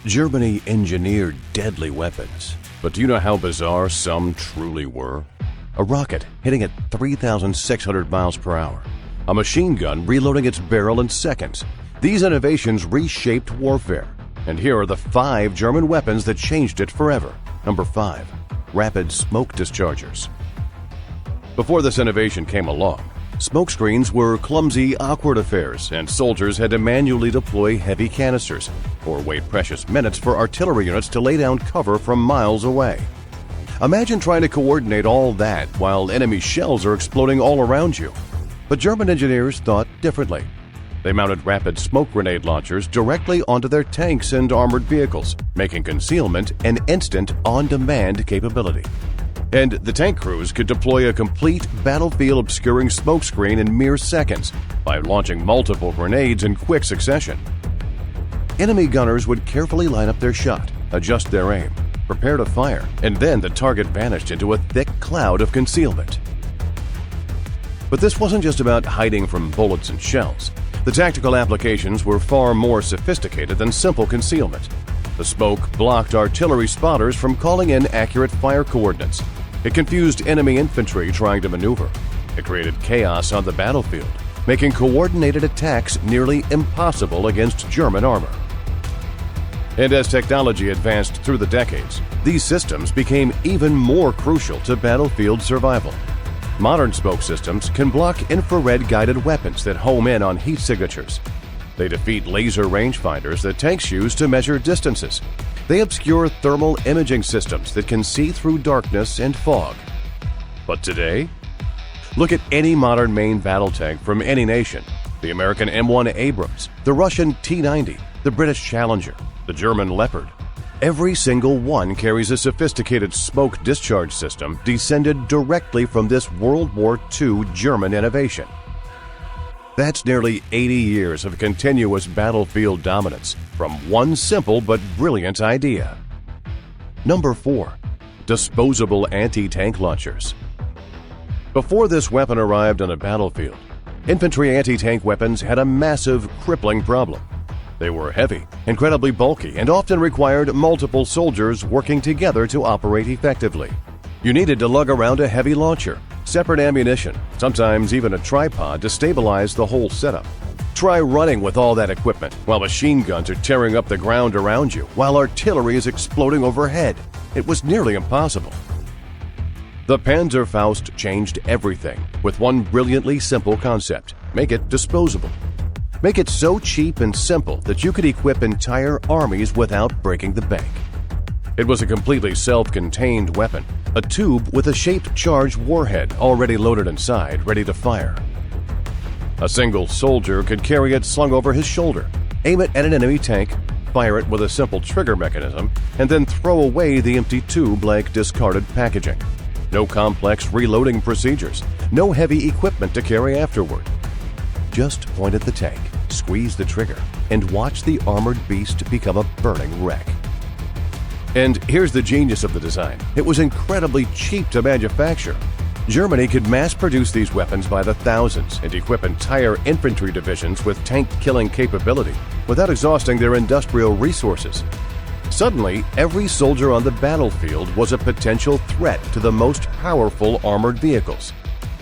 Germany engineered deadly weapons, but do you know how bizarre some truly were? A rocket hitting at 3,600 miles per hour. A machine gun reloading its barrel in seconds. These innovations reshaped warfare. And here are the 5 German weapons that changed it forever. Number 5. Rapid smoke dischargers. Before this innovation came along, smoke screens were clumsy, awkward affairs, and soldiers had to manually deploy heavy canisters or wait precious minutes for artillery units to lay down cover from miles away. Imagine trying to coordinate all that while enemy shells are exploding all around you. But German engineers thought differently. They mounted rapid smoke grenade launchers directly onto their tanks and armored vehicles, making concealment an instant, on-demand capability. And the tank crews could deploy a complete battlefield-obscuring smokescreen in mere seconds by launching multiple grenades in quick succession. Enemy gunners would carefully line up their shot, adjust their aim, prepare to fire, and then the target vanished into a thick cloud of concealment. But this wasn't just about hiding from bullets and shells. The tactical applications were far more sophisticated than simple concealment. The smoke blocked artillery spotters from calling in accurate fire coordinates. It confused enemy infantry trying to maneuver. It created chaos on the battlefield, making coordinated attacks nearly impossible against German armor. And as technology advanced through the decades, these systems became even more crucial to battlefield survival. Modern smoke systems can block infrared-guided weapons that home in on heat signatures. They defeat laser rangefinders that tanks use to measure distances. They obscure thermal imaging systems that can see through darkness and fog. But today, look at any modern main battle tank from any nation. The American M1 Abrams, the Russian T-90, the British Challenger, the German Leopard. Every single one carries a sophisticated smoke discharge system descended directly from this World War II German innovation. That's nearly 80 years of continuous battlefield dominance from one simple but brilliant idea. Number 4. Disposable anti-tank launchers. Before this weapon arrived on a battlefield, infantry anti-tank weapons had a massive, crippling problem. They were heavy, incredibly bulky, and often required multiple soldiers working together to operate effectively. You needed to lug around a heavy launcher, separate ammunition, sometimes even a tripod to stabilize the whole setup. Try running with all that equipment while machine guns are tearing up the ground around you, while artillery is exploding overhead. It was nearly impossible. The Panzerfaust changed everything with one brilliantly simple concept: make it disposable. Make it so cheap and simple that you could equip entire armies without breaking the bank. It was a completely self-contained weapon, a tube with a shaped charge warhead already loaded inside, ready to fire. A single soldier could carry it slung over his shoulder, aim it at an enemy tank, fire it with a simple trigger mechanism, and then throw away the empty tube like discarded packaging. No complex reloading procedures, no heavy equipment to carry afterward. Just point at the tank, squeeze the trigger, and watch the armored beast become a burning wreck. And here's the genius of the design. It was incredibly cheap to manufacture. Germany could mass-produce these weapons by the thousands and equip entire infantry divisions with tank-killing capability without exhausting their industrial resources. Suddenly, every soldier on the battlefield was a potential threat to the most powerful armored vehicles.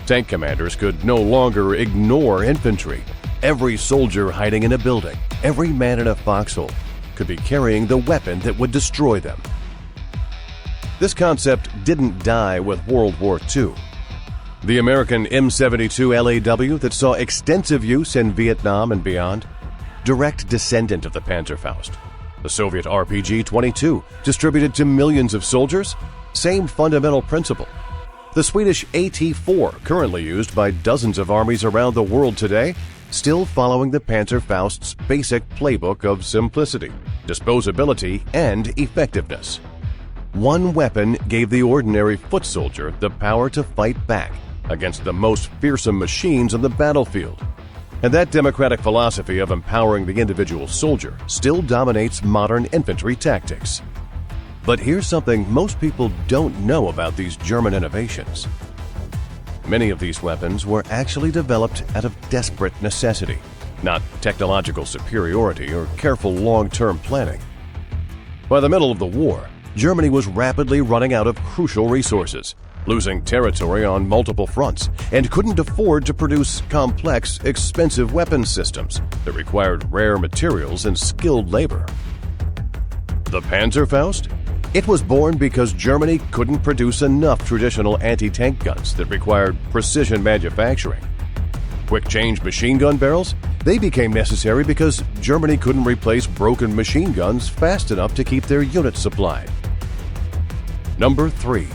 Tank commanders could no longer ignore infantry. Every soldier hiding in a building, every man in a foxhole, could be carrying the weapon that would destroy them. This concept didn't die with World War II. The American M72 LAW that saw extensive use in Vietnam and beyond, direct descendant of the Panzerfaust. The Soviet RPG-22, distributed to millions of soldiers, same fundamental principle. The Swedish AT-4, currently used by dozens of armies around the world today, still following the Panzerfaust's basic playbook of simplicity, disposability, and effectiveness. One weapon gave the ordinary foot soldier the power to fight back against the most fearsome machines on the battlefield. And that democratic philosophy of empowering the individual soldier still dominates modern infantry tactics. But here's something most people don't know about these German innovations. Many of these weapons were actually developed out of desperate necessity, not technological superiority or careful long-term planning. By the middle of the war, Germany was rapidly running out of crucial resources, losing territory on multiple fronts, and couldn't afford to produce complex, expensive weapons systems that required rare materials and skilled labor. The Panzerfaust? It was born because Germany couldn't produce enough traditional anti-tank guns that required precision manufacturing. Quick-change machine gun barrels? They became necessary because Germany couldn't replace broken machine guns fast enough to keep their units supplied. Number 3.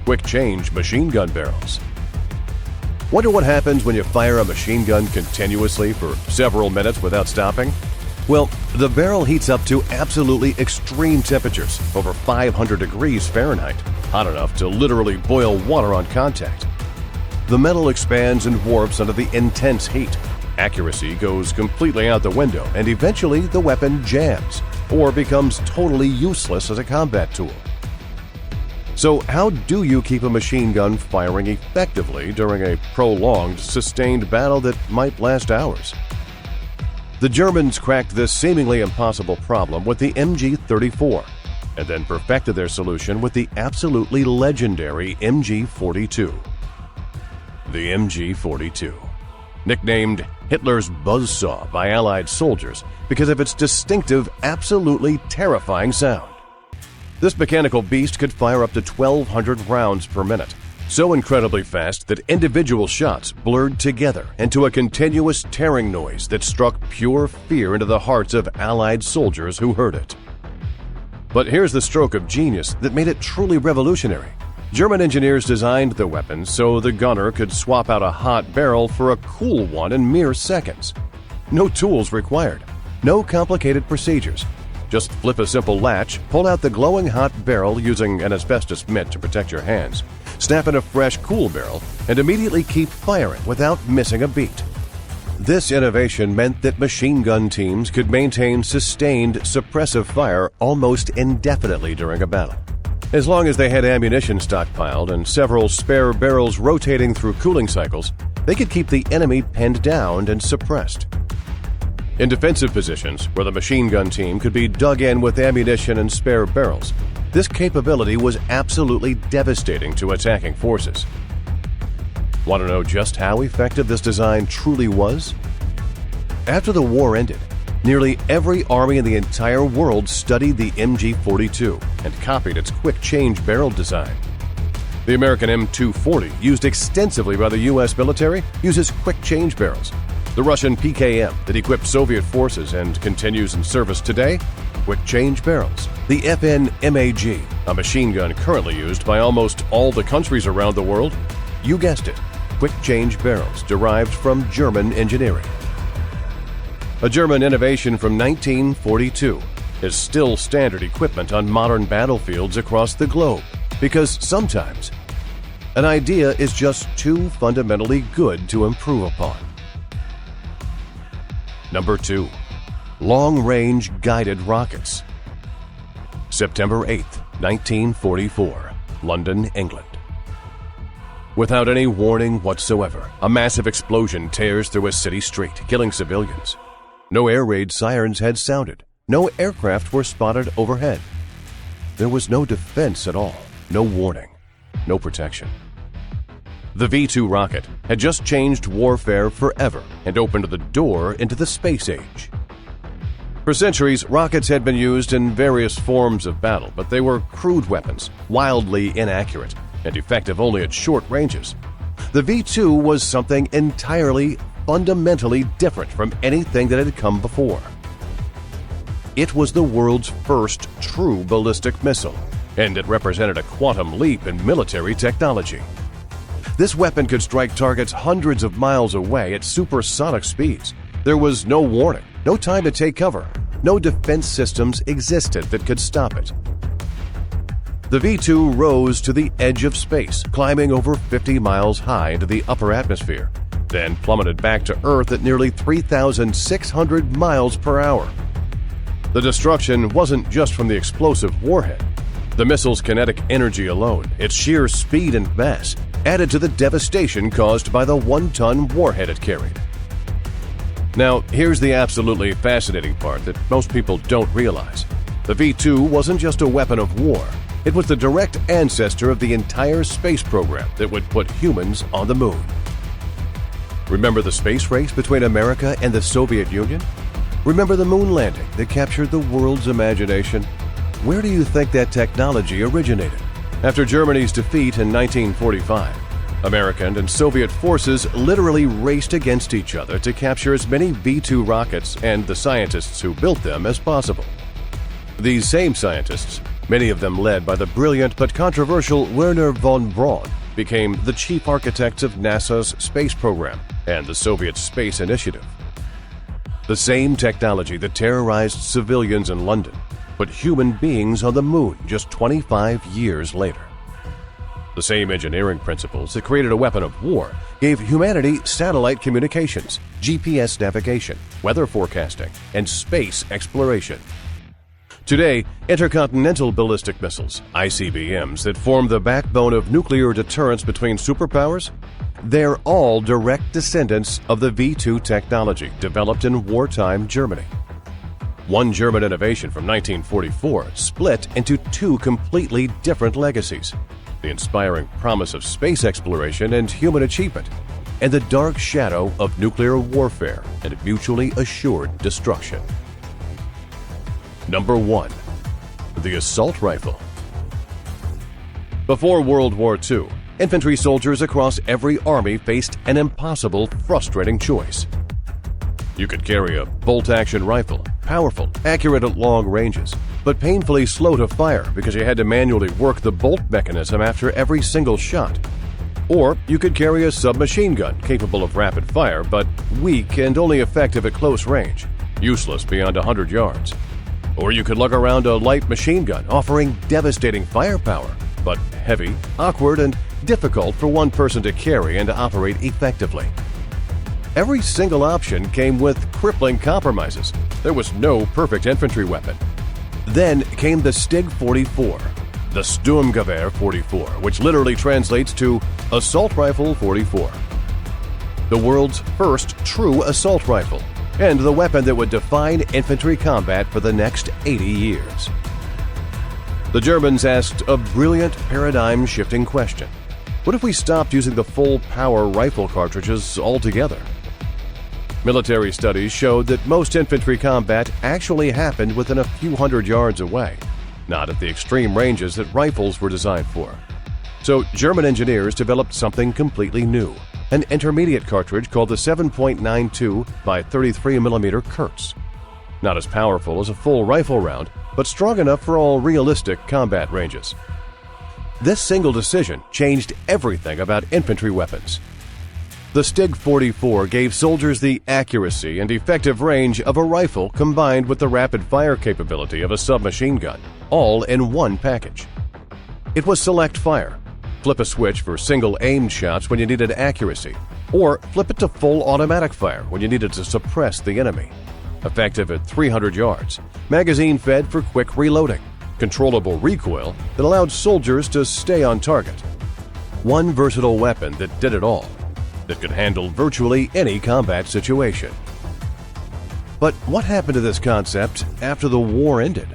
Quick-change machine gun barrels. Wonder what happens when you fire a machine gun continuously for several minutes without stopping? Well, the barrel heats up to absolutely extreme temperatures, over 500 degrees Fahrenheit, hot enough to literally boil water on contact. The metal expands and warps under the intense heat. Accuracy goes completely out the window, and eventually the weapon jams, or becomes totally useless as a combat tool. So how do you keep a machine gun firing effectively during a prolonged, sustained battle that might last hours? The Germans cracked this seemingly impossible problem with the MG-34, and then perfected their solution with the absolutely legendary MG-42. The MG-42, nicknamed Hitler's buzzsaw by Allied soldiers because of its distinctive, absolutely terrifying sound. This mechanical beast could fire up to 1,200 rounds per minute, so incredibly fast that individual shots blurred together into a continuous tearing noise that struck pure fear into the hearts of Allied soldiers who heard it. But here's the stroke of genius that made it truly revolutionary. German engineers designed the weapon so the gunner could swap out a hot barrel for a cool one in mere seconds. No tools required, no complicated procedures. Just flip a simple latch, pull out the glowing hot barrel using an asbestos mitt to protect your hands, snap in a fresh cool barrel, and immediately keep firing without missing a beat. This innovation meant that machine gun teams could maintain sustained, suppressive fire almost indefinitely during a battle. As long as they had ammunition stockpiled and several spare barrels rotating through cooling cycles, they could keep the enemy pinned down and suppressed. In defensive positions, where the machine gun team could be dug in with ammunition and spare barrels, this capability was absolutely devastating to attacking forces. Want to know just how effective this design truly was? After the war ended, nearly every army in the entire world studied the MG-42 and copied its quick-change barrel design. The American M240, used extensively by the U.S. military, uses quick-change barrels. The Russian PKM that equipped Soviet forces and continues in service today, quick-change barrels. The FN MAG, a machine gun currently used by almost all the countries around the world, you guessed it, quick-change barrels derived from German engineering. A German innovation from 1942 is still standard equipment on modern battlefields across the globe because sometimes an idea is just too fundamentally good to improve upon. Number 2. Long-range guided rockets. September 8, 1944, London, England. Without any warning whatsoever, a massive explosion tears through a city street, killing civilians. No air raid sirens had sounded. No aircraft were spotted overhead. There was no defense at all, no warning, no protection. The V-2 rocket had just changed warfare forever and opened the door into the space age. For centuries, rockets had been used in various forms of battle, but they were crude weapons, wildly inaccurate, and effective only at short ranges. The V-2 was something entirely, fundamentally different from anything that had come before. It was the world's first true ballistic missile, and it represented a quantum leap in military technology. This weapon could strike targets hundreds of miles away at supersonic speeds. There was no warning, no time to take cover. No defense systems existed that could stop it. The V-2 rose to the edge of space, climbing over 50 miles high into the upper atmosphere, then plummeted back to Earth at nearly 3,600 miles per hour. The destruction wasn't just from the explosive warhead. The missile's kinetic energy alone, its sheer speed and mass, added to the devastation caused by the 1-ton warhead it carried. Now, here's the absolutely fascinating part that most people don't realize. The V-2 wasn't just a weapon of war. It was the direct ancestor of the entire space program that would put humans on the moon. Remember the space race between America and the Soviet Union? Remember the moon landing that captured the world's imagination? Where do you think that technology originated? After Germany's defeat in 1945, American and Soviet forces literally raced against each other to capture as many V-2 rockets and the scientists who built them as possible. These same scientists, many of them led by the brilliant but controversial Wernher von Braun, became the chief architects of NASA's space program and the Soviet Space Initiative. The same technology that terrorized civilians in London put human beings on the moon just 25 years later. The same engineering principles that created a weapon of war gave humanity satellite communications, GPS navigation, weather forecasting, and space exploration. Today, intercontinental ballistic missiles, ICBMs, that form the backbone of nuclear deterrence between superpowers, they're all direct descendants of the V-2 technology developed in wartime Germany. One German innovation from 1944 split into two completely different legacies: the inspiring promise of space exploration and human achievement, and the dark shadow of nuclear warfare and mutually assured destruction. Number 1. The assault rifle. Before World War II, infantry soldiers across every army faced an impossible, frustrating choice. You could carry a bolt-action rifle, powerful, accurate at long ranges, but painfully slow to fire because you had to manually work the bolt mechanism after every single shot. Or you could carry a submachine gun capable of rapid fire but weak and only effective at close range, useless beyond 100 yards. Or you could lug around a light machine gun offering devastating firepower, but heavy, awkward, and difficult for one person to carry and to operate effectively. Every single option came with crippling compromises. There was no perfect infantry weapon. Then came the Stig 44, the Sturmgewehr 44, which literally translates to Assault Rifle 44. The world's first true assault rifle, and the weapon that would define infantry combat for the next 80 years. The Germans asked a brilliant paradigm-shifting question. What if we stopped using the full-power rifle cartridges altogether? Military studies showed that most infantry combat actually happened within a few hundred yards away, not at the extreme ranges that rifles were designed for. So German engineers developed something completely new, an intermediate cartridge called the 7.92 by 33 mm Kurz. Not as powerful as a full rifle round, but strong enough for all realistic combat ranges. This single decision changed everything about infantry weapons. The Stig 44 gave soldiers the accuracy and effective range of a rifle combined with the rapid fire capability of a submachine gun, all in one package. It was select fire. Flip a switch for single aimed shots when you needed accuracy, or flip it to full automatic fire when you needed to suppress the enemy. Effective at 300 yards, magazine fed for quick reloading, controllable recoil that allowed soldiers to stay on target. One versatile weapon that did it all, that could handle virtually any combat situation. But what happened to this concept after the war ended?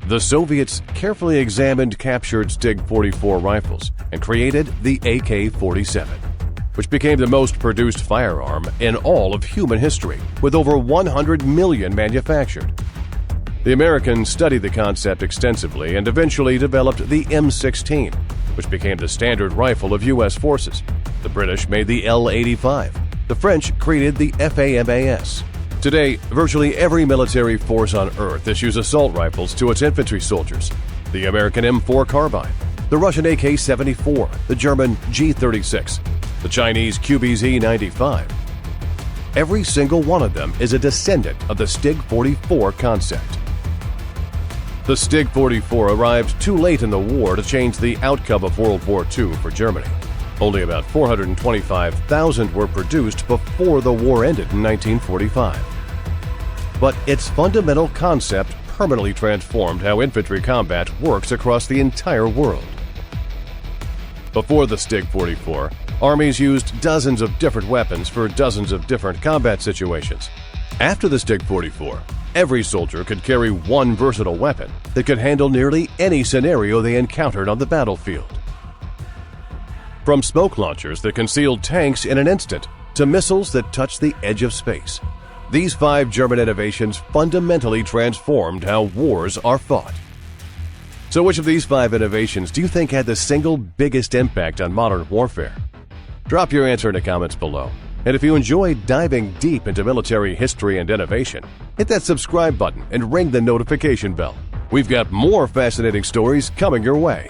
The Soviets carefully examined captured Stig 44 rifles and created the AK-47, which became the most produced firearm in all of human history, with over 100 million manufactured. The Americans studied the concept extensively and eventually developed the M16, which became the standard rifle of U.S. forces. The British made the L-85. The French created the FAMAS. Today, virtually every military force on Earth issues assault rifles to its infantry soldiers. The American M4 carbine, the Russian AK-74, the German G-36, the Chinese QBZ-95. Every single one of them is a descendant of the Stig 44 concept. The Stig 44 arrived too late in the war to change the outcome of World War II for Germany. Only about 425,000 were produced before the war ended in 1945. But its fundamental concept permanently transformed how infantry combat works across the entire world. Before the Stig 44, armies used dozens of different weapons for dozens of different combat situations. After the Stig 44, Every soldier could carry one versatile weapon that could handle nearly any scenario they encountered on the battlefield. From smoke launchers that concealed tanks in an instant to missiles that touched the edge of space, these 5 German innovations fundamentally transformed how wars are fought. So which of these 5 innovations do you think had the single biggest impact on modern warfare? Drop your answer in the comments below. And if you enjoy diving deep into military history and innovation, hit that subscribe button and ring the notification bell. We've got more fascinating stories coming your way.